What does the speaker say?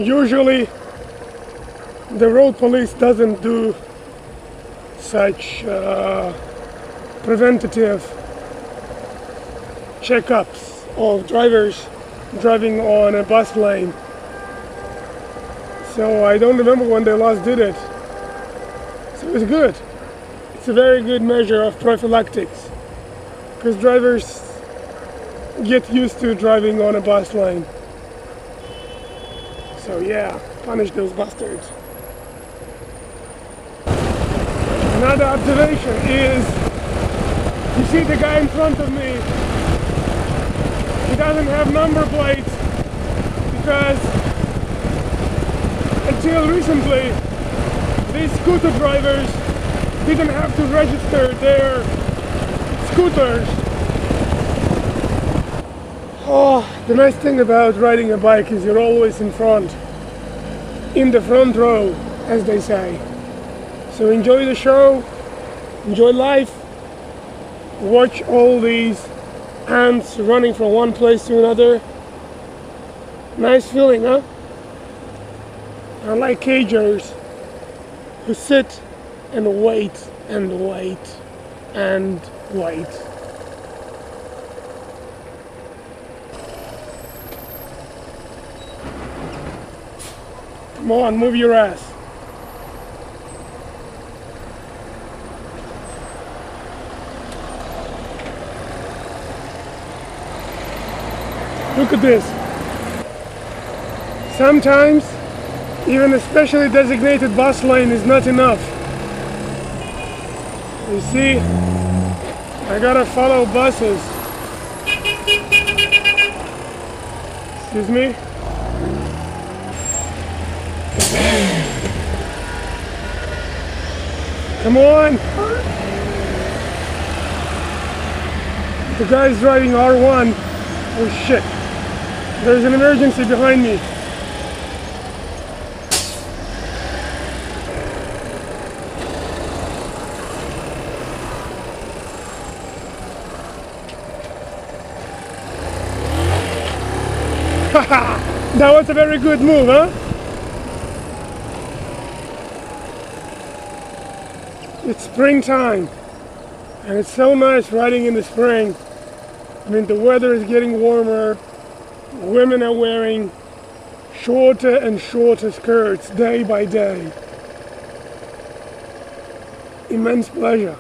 Usually the road police doesn't do such preventative checkups of drivers driving on a bus lane. So I don't remember when they last did it. So it's good. It's a very good measure of prophylactics, because drivers get used to driving on a bus lane. So yeah, punish those bastards. Another observation is, you see the guy in front of me, he doesn't have number plates because until recently these scooter drivers didn't have to register their scooters. Oh, the nice thing about riding a bike is you're always in front, in the front row, as they say. So enjoy the show, enjoy life, watch all these ants running from one place to another. Nice feeling, huh? I like cagers who sit and wait and wait and wait. Come on, move your ass. Look at this. Sometimes even a specially designated bus lane is not enough. You see, I gotta follow buses. Excuse me? Come on! The guy's driving R1. Oh shit. There's an emergency behind me. Haha! That was a very good move, huh? It's springtime, and it's so nice riding in the spring. I mean, the weather is getting warmer. Women are wearing shorter and shorter skirts day by day. Immense pleasure.